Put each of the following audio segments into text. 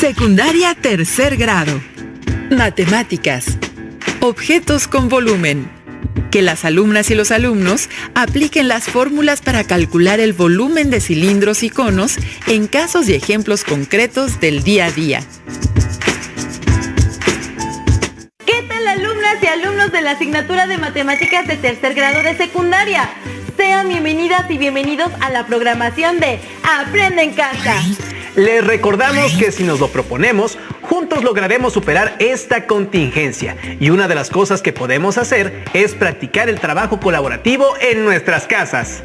Secundaria tercer grado. Matemáticas. Objetos con volumen. Que las alumnas y los alumnos apliquen las fórmulas para calcular el volumen de cilindros y conos en casos y ejemplos concretos del día a día. ¿Qué tal, alumnas y alumnos de la asignatura de Matemáticas de tercer grado de secundaria? Sean bienvenidas y bienvenidos a la programación de Aprende en Casa. Les recordamos que si nos lo proponemos, juntos lograremos superar esta contingencia. Y una de las cosas que podemos hacer es practicar el trabajo colaborativo en nuestras casas.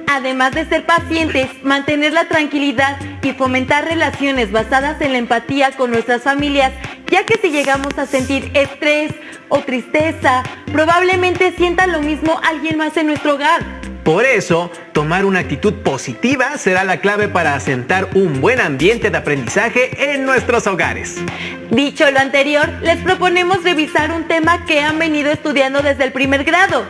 Además de ser pacientes, mantener la tranquilidad y fomentar relaciones basadas en la empatía con nuestras familias, ya que si llegamos a sentir estrés o tristeza, probablemente sienta lo mismo alguien más en nuestro hogar. Por eso, tomar una actitud positiva será la clave para asentar un buen ambiente de aprendizaje en nuestros hogares. Dicho lo anterior, les proponemos revisar un tema que han venido estudiando desde el primer grado.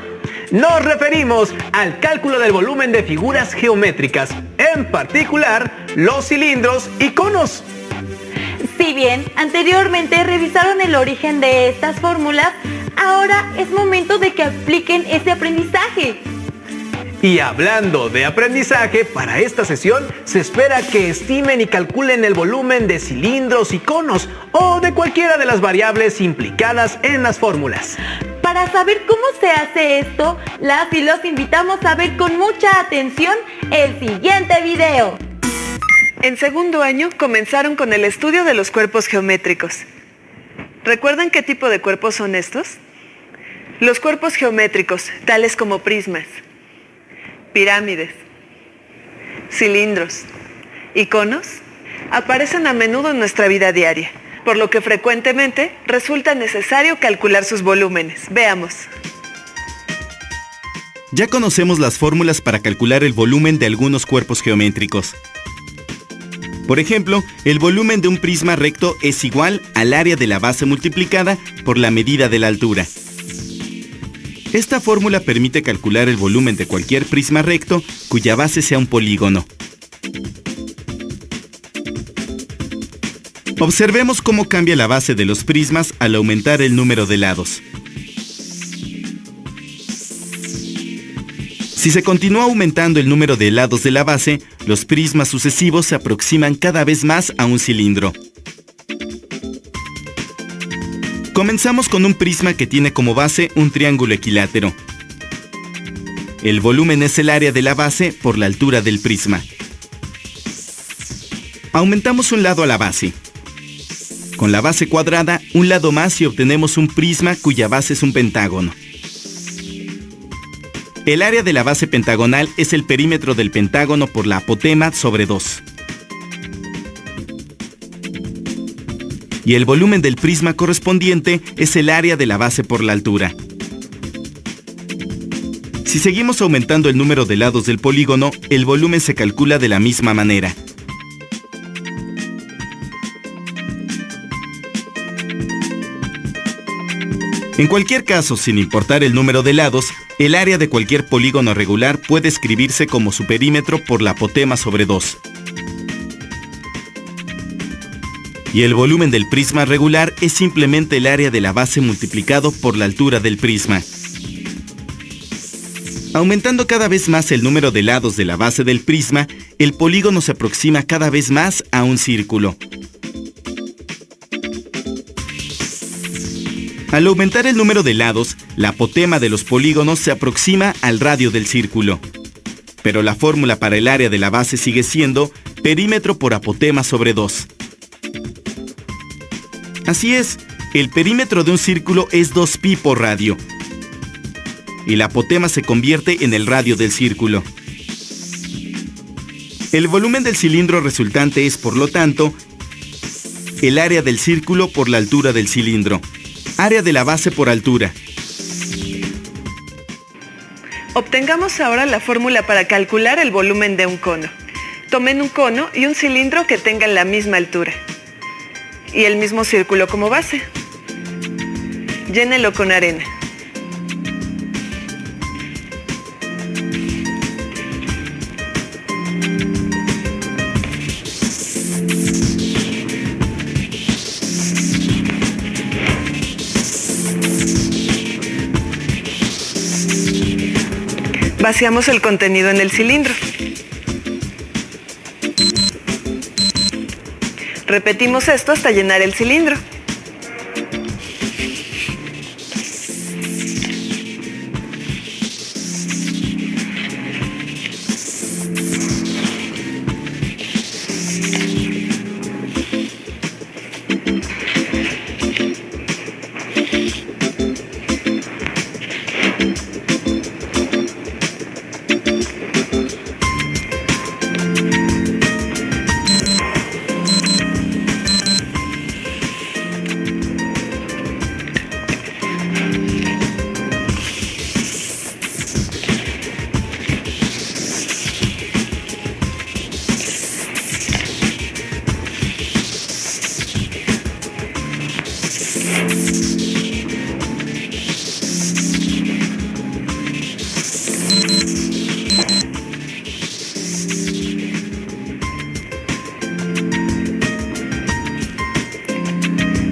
Nos referimos al cálculo del volumen de figuras geométricas, en particular los cilindros y conos. Si bien anteriormente revisaron el origen de estas fórmulas, ahora es momento de que apliquen ese aprendizaje. Y hablando de aprendizaje, para esta sesión se espera que estimen y calculen el volumen de cilindros y conos o de cualquiera de las variables implicadas en las fórmulas. Para saber cómo se hace esto, las y los invitamos a ver con mucha atención el siguiente video. En segundo año comenzaron con el estudio de los cuerpos geométricos. ¿Recuerdan qué tipo de cuerpos son estos? Los cuerpos geométricos, tales como prismas, pirámides, cilindros y conos, aparecen a menudo en nuestra vida diaria, por lo que frecuentemente resulta necesario calcular sus volúmenes. Veamos. Ya conocemos las fórmulas para calcular el volumen de algunos cuerpos geométricos. Por ejemplo, el volumen de un prisma recto es igual al área de la base multiplicada por la medida de la altura. Esta fórmula permite calcular el volumen de cualquier prisma recto cuya base sea un polígono. Observemos cómo cambia la base de los prismas al aumentar el número de lados. Si se continúa aumentando el número de lados de la base, los prismas sucesivos se aproximan cada vez más a un cilindro. Comenzamos con un prisma que tiene como base un triángulo equilátero. El volumen es el área de la base por la altura del prisma. Aumentamos un lado a la base. Con la base cuadrada, un lado más y obtenemos un prisma cuya base es un pentágono. El área de la base pentagonal es el perímetro del pentágono por la apotema sobre 2. Y el volumen del prisma correspondiente es el área de la base por la altura. Si seguimos aumentando el número de lados del polígono, el volumen se calcula de la misma manera. En cualquier caso, sin importar el número de lados, el área de cualquier polígono regular puede escribirse como su perímetro por la apotema sobre 2. Y el volumen del prisma regular es simplemente el área de la base multiplicado por la altura del prisma. Aumentando cada vez más el número de lados de la base del prisma, el polígono se aproxima cada vez más a un círculo. Al aumentar el número de lados, la apotema de los polígonos se aproxima al radio del círculo. Pero la fórmula para el área de la base sigue siendo perímetro por apotema sobre 2. Así es, el perímetro de un círculo es 2pi por radio. Y la apotema se convierte en el radio del círculo. El volumen del cilindro resultante es, por lo tanto, el área del círculo por la altura del cilindro. Área de la base por altura. Obtengamos ahora la fórmula para calcular el volumen de un cono. Tomen un cono y un cilindro que tengan la misma altura y el mismo círculo como base. Llénelo con arena. Vaciamos el contenido en el cilindro. Repetimos esto hasta llenar el cilindro.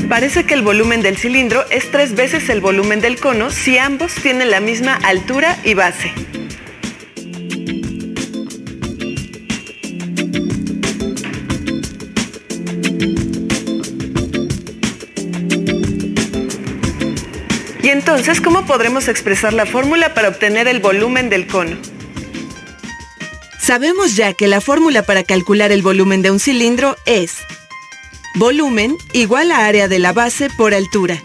Parece que el volumen del cilindro es 3 veces el volumen del cono si ambos tienen la misma altura y base. Y entonces, ¿cómo podremos expresar la fórmula para obtener el volumen del cono? Sabemos ya que la fórmula para calcular el volumen de un cilindro es volumen igual a área de la base por altura.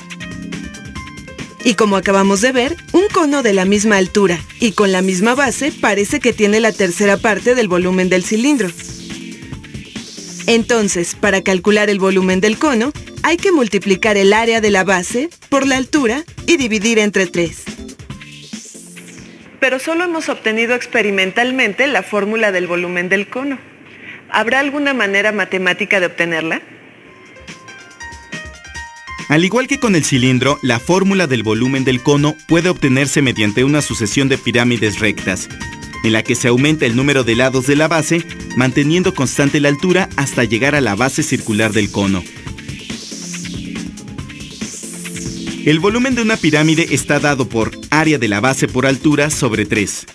Y como acabamos de ver, un cono de la misma altura y con la misma base parece que tiene la tercera parte del volumen del cilindro. Entonces, para calcular el volumen del cono, hay que multiplicar el área de la base por la altura y dividir entre 3. Pero solo hemos obtenido experimentalmente la fórmula del volumen del cono. ¿Habrá alguna manera matemática de obtenerla? Al igual que con el cilindro, la fórmula del volumen del cono puede obtenerse mediante una sucesión de pirámides rectas, en la que se aumenta el número de lados de la base, manteniendo constante la altura hasta llegar a la base circular del cono. El volumen de una pirámide está dado por área de la base por altura sobre 3.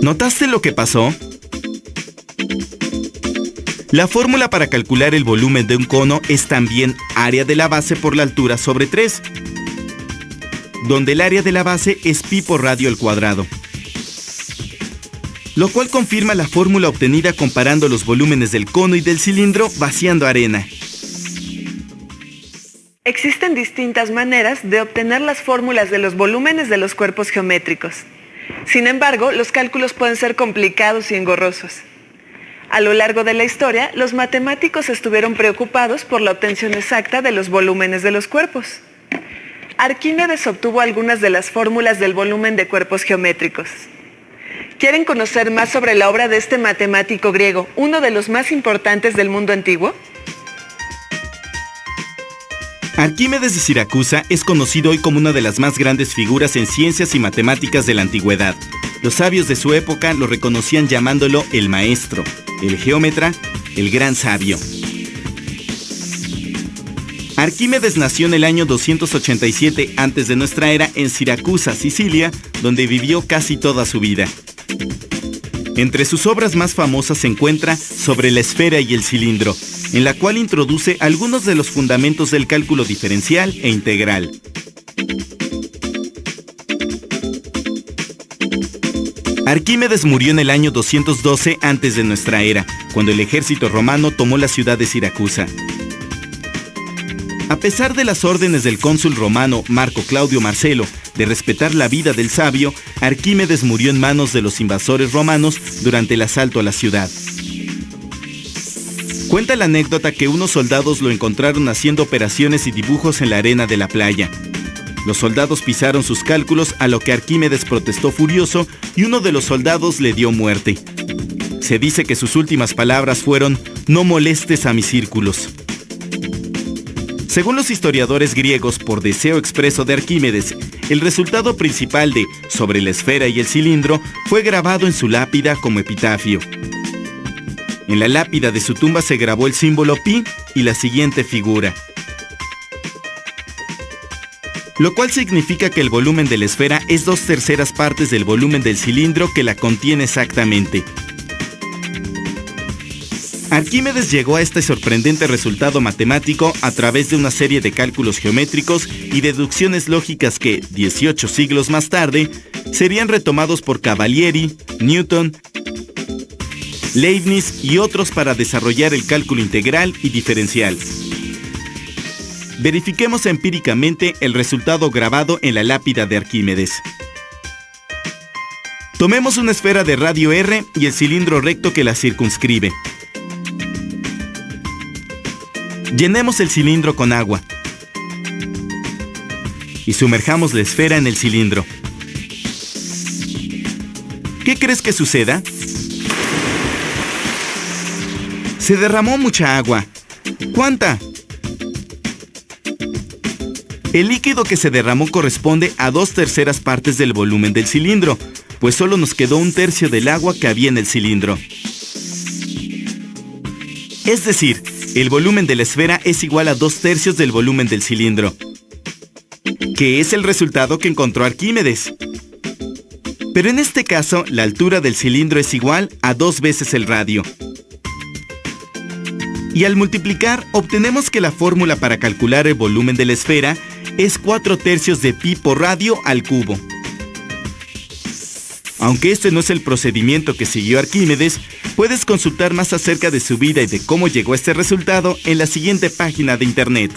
¿Notaste lo que pasó? La fórmula para calcular el volumen de un cono es también área de la base por la altura sobre 3, donde el área de la base es pi por radio al cuadrado, lo cual confirma la fórmula obtenida comparando los volúmenes del cono y del cilindro vaciando arena. Existen distintas maneras de obtener las fórmulas de los volúmenes de los cuerpos geométricos. Sin embargo, los cálculos pueden ser complicados y engorrosos. A lo largo de la historia, los matemáticos estuvieron preocupados por la obtención exacta de los volúmenes de los cuerpos. Arquímedes obtuvo algunas de las fórmulas del volumen de cuerpos geométricos. ¿Quieren conocer más sobre la obra de este matemático griego, uno de los más importantes del mundo antiguo? Arquímedes de Siracusa es conocido hoy como una de las más grandes figuras en ciencias y matemáticas de la antigüedad. Los sabios de su época lo reconocían llamándolo el maestro, el geómetra, el gran sabio. Arquímedes nació en el año 287 antes de nuestra era en Siracusa, Sicilia, donde vivió casi toda su vida. Entre sus obras más famosas se encuentra Sobre la esfera y el cilindro, en la cual introduce algunos de los fundamentos del cálculo diferencial e integral. Arquímedes murió en el año 212 antes de nuestra era, cuando el ejército romano tomó la ciudad de Siracusa. A pesar de las órdenes del cónsul romano Marco Claudio Marcelo de respetar la vida del sabio, Arquímedes murió en manos de los invasores romanos durante el asalto a la ciudad. Cuenta la anécdota que unos soldados lo encontraron haciendo operaciones y dibujos en la arena de la playa. Los soldados pisaron sus cálculos, a lo que Arquímedes protestó furioso y uno de los soldados le dio muerte. Se dice que sus últimas palabras fueron: "No molestes a mis círculos". Según los historiadores griegos, por deseo expreso de Arquímedes, el resultado principal de Sobre la esfera y el cilindro fue grabado en su lápida como epitafio. En la lápida de su tumba se grabó el símbolo pi y la siguiente figura, lo cual significa que el volumen de la esfera es 2/3 partes del volumen del cilindro que la contiene exactamente. Arquímedes llegó a este sorprendente resultado matemático a través de una serie de cálculos geométricos y deducciones lógicas que, 18 siglos más tarde, serían retomados por Cavalieri, Newton, Leibniz y otros para desarrollar el cálculo integral y diferencial. Verifiquemos empíricamente el resultado grabado en la lápida de Arquímedes. Tomemos una esfera de radio R y el cilindro recto que la circunscribe. Llenemos el cilindro con agua y sumerjamos la esfera en el cilindro. ¿Qué crees que suceda? Se derramó mucha agua. ¿Cuánta? El líquido que se derramó corresponde a 2/3 partes del volumen del cilindro, pues solo nos quedó 1/3 del agua que había en el cilindro. Es decir, el volumen de la esfera es igual a 2/3 del volumen del cilindro, que es el resultado que encontró Arquímedes. Pero en este caso, la altura del cilindro es igual a 2 veces el radio. Y al multiplicar, obtenemos que la fórmula para calcular el volumen de la esfera es 4/3 de pi por radio al cubo. Aunque este no es el procedimiento que siguió Arquímedes, puedes consultar más acerca de su vida y de cómo llegó a este resultado en la siguiente página de internet.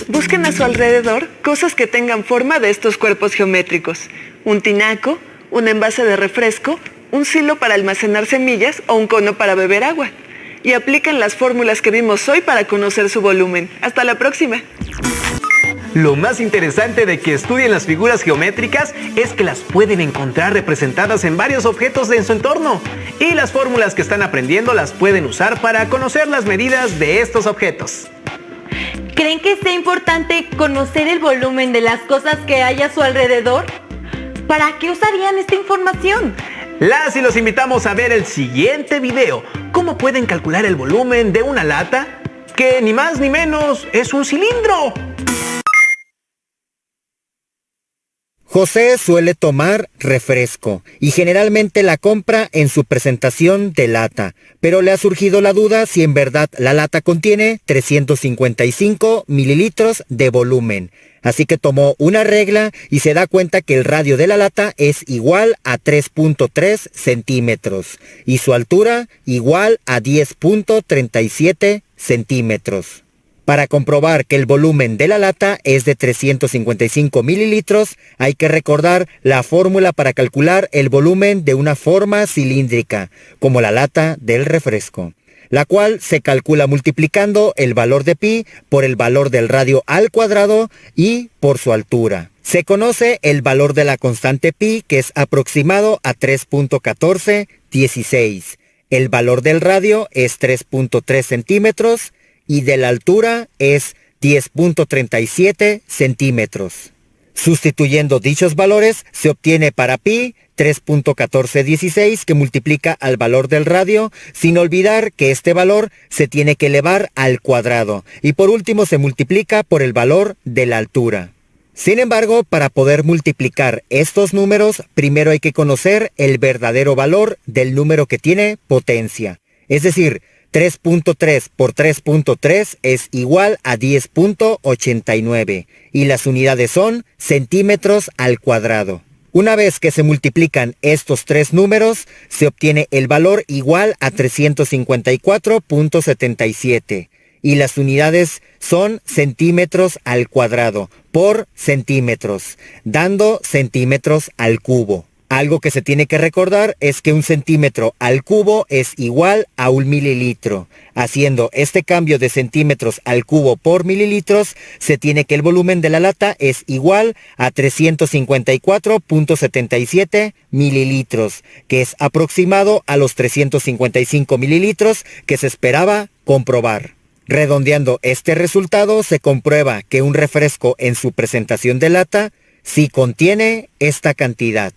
Busquen a su alrededor cosas que tengan forma de estos cuerpos geométricos. Un tinaco, un envase de refresco, un silo para almacenar semillas o un cono para beber agua. Y apliquen las fórmulas que vimos hoy para conocer su volumen. Hasta la próxima. Lo más interesante de que estudien las figuras geométricas es que las pueden encontrar representadas en varios objetos de su entorno. Y las fórmulas que están aprendiendo las pueden usar para conocer las medidas de estos objetos. ¿Creen que sea importante conocer el volumen de las cosas que hay a su alrededor? ¿Para qué usarían esta información? Las y los invitamos a ver el siguiente video. ¿Cómo pueden calcular el volumen de una lata? Que ni más ni menos es un cilindro. José suele tomar refresco y generalmente la compra en su presentación de lata, pero le ha surgido la duda si en verdad la lata contiene 355 mililitros de volumen. Así que tomó una regla y se da cuenta que el radio de la lata es igual a 3.3 centímetros y su altura igual a 10.37 centímetros. Para comprobar que el volumen de la lata es de 355 mililitros, hay que recordar la fórmula para calcular el volumen de una forma cilíndrica, como la lata del refresco, la cual se calcula multiplicando el valor de pi por el valor del radio al cuadrado y por su altura. Se conoce el valor de la constante pi, que es aproximado a 3.1416. El valor del radio es 3.3 centímetros, y de la altura es 10.37 centímetros. Sustituyendo dichos valores, se obtiene para pi 3.1416 que multiplica al valor del radio, sin olvidar que este valor se tiene que elevar al cuadrado, y por último se multiplica por el valor de la altura. Sin embargo, para poder multiplicar estos números, primero hay que conocer el verdadero valor del número que tiene potencia, es decir, 3.3 por 3.3 es igual a 10.89 y las unidades son centímetros al cuadrado. Una vez que se multiplican estos tres números, se obtiene el valor igual a 354.77 y las unidades son centímetros al cuadrado por centímetros, dando centímetros al cubo. Algo que se tiene que recordar es que 1 centímetro al cubo es igual a 1 mililitro. Haciendo este cambio de centímetros al cubo por mililitros, se tiene que el volumen de la lata es igual a 354.77 mililitros, que es aproximado a los 355 mililitros que se esperaba comprobar. Redondeando este resultado, se comprueba que un refresco en su presentación de lata sí contiene esta cantidad.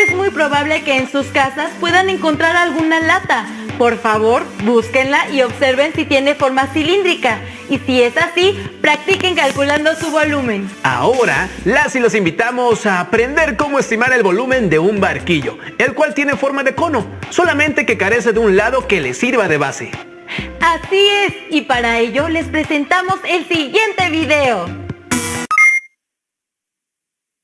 Es muy probable que en sus casas puedan encontrar alguna lata. Por favor, búsquenla y observen si tiene forma cilíndrica. Y si es así, practiquen calculando su volumen. Ahora, los invitamos a aprender cómo estimar el volumen de un barquillo, el cual tiene forma de cono, solamente que carece de un lado que le sirva de base. Así es, y para ello les presentamos el siguiente video.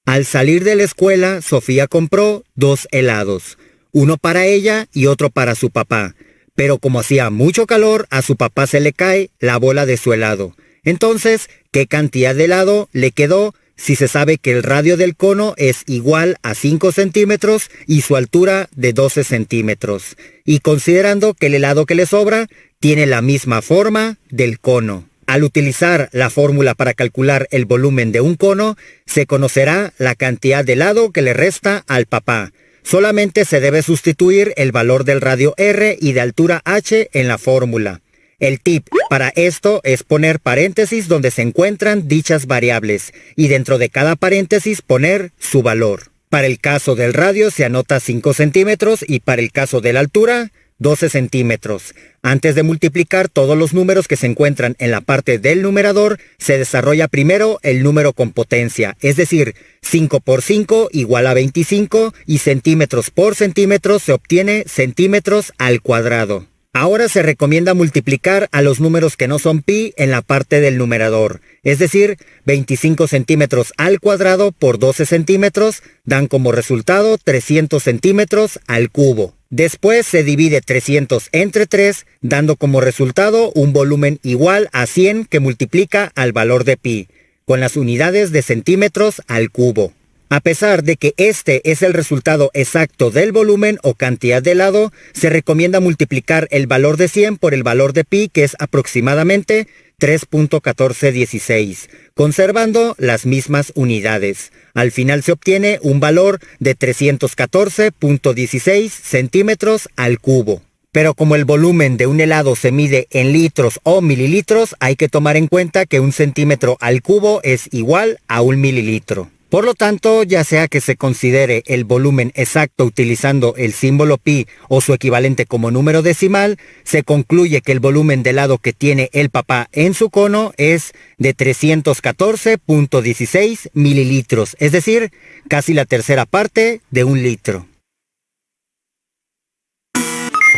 Al salir de la escuela, Sofía compró 2 helados, uno para ella y otro para su papá. Pero como hacía mucho calor, a su papá se le cae la bola de su helado. Entonces, ¿qué cantidad de helado le quedó si se sabe que el radio del cono es igual a 5 centímetros y su altura de 12 centímetros? Y considerando que el helado que le sobra tiene la misma forma del cono. Al utilizar la fórmula para calcular el volumen de un cono, se conocerá la cantidad de helado que le resta al papá. Solamente se debe sustituir el valor del radio R y de altura H en la fórmula. El tip para esto es poner paréntesis donde se encuentran dichas variables y dentro de cada paréntesis poner su valor. Para el caso del radio se anota 5 centímetros y para el caso de la altura 12 centímetros. Antes de multiplicar todos los números que se encuentran en la parte del numerador, se desarrolla primero el número con potencia, es decir, 5 por 5 igual a 25 y centímetros por centímetro se obtiene centímetros al cuadrado. Ahora se recomienda multiplicar a los números que no son pi en la parte del numerador, es decir, 25 centímetros al cuadrado por 12 centímetros dan como resultado 300 centímetros al cubo. Después se divide 300 entre 3, dando como resultado un volumen igual a 100 que multiplica al valor de pi, con las unidades de centímetros al cubo. A pesar de que este es el resultado exacto del volumen o cantidad de helado, se recomienda multiplicar el valor de 100 por el valor de pi, que es aproximadamente 3.1416, conservando las mismas unidades. Al final se obtiene un valor de 314.16 centímetros al cubo. Pero como el volumen de un helado se mide en litros o mililitros, hay que tomar en cuenta que 1 centímetro al cubo es igual a 1 mililitro. Por lo tanto, ya sea que se considere el volumen exacto utilizando el símbolo pi o su equivalente como número decimal, se concluye que el volumen de helado que tiene el papá en su cono es de 314.16 mililitros, es decir, casi la tercera parte de 1 litro.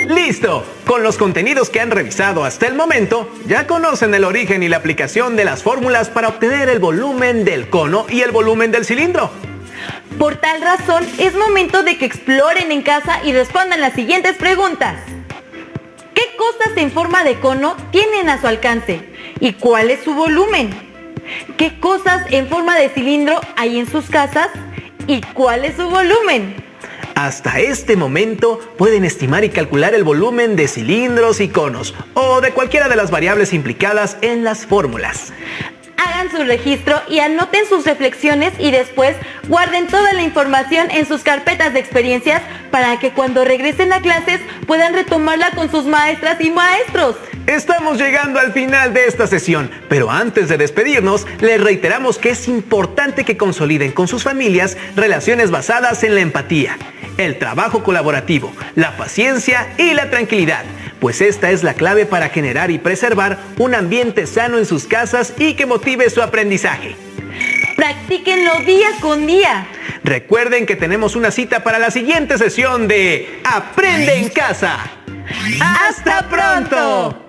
¡Listo! Con los contenidos que han revisado hasta el momento, ya conocen el origen y la aplicación de las fórmulas para obtener el volumen del cono y el volumen del cilindro. Por tal razón, es momento de que exploren en casa y respondan las siguientes preguntas. ¿Qué cosas en forma de cono tienen a su alcance? ¿Y cuál es su volumen? ¿Qué cosas en forma de cilindro hay en sus casas? ¿Y cuál es su volumen? Hasta este momento pueden estimar y calcular el volumen de cilindros y conos o de cualquiera de las variables implicadas en las fórmulas. Hagan su registro y anoten sus reflexiones y después guarden toda la información en sus carpetas de experiencias para que cuando regresen a clases puedan retomarla con sus maestras y maestros. Estamos llegando al final de esta sesión, pero antes de despedirnos, les reiteramos que es importante que consoliden con sus familias relaciones basadas en la empatía, el trabajo colaborativo, la paciencia y la tranquilidad, pues esta es la clave para generar y preservar un ambiente sano en sus casas y que motive su aprendizaje. Practíquenlo día con día. Recuerden que tenemos una cita para la siguiente sesión de Aprende en Casa. ¡Hasta pronto!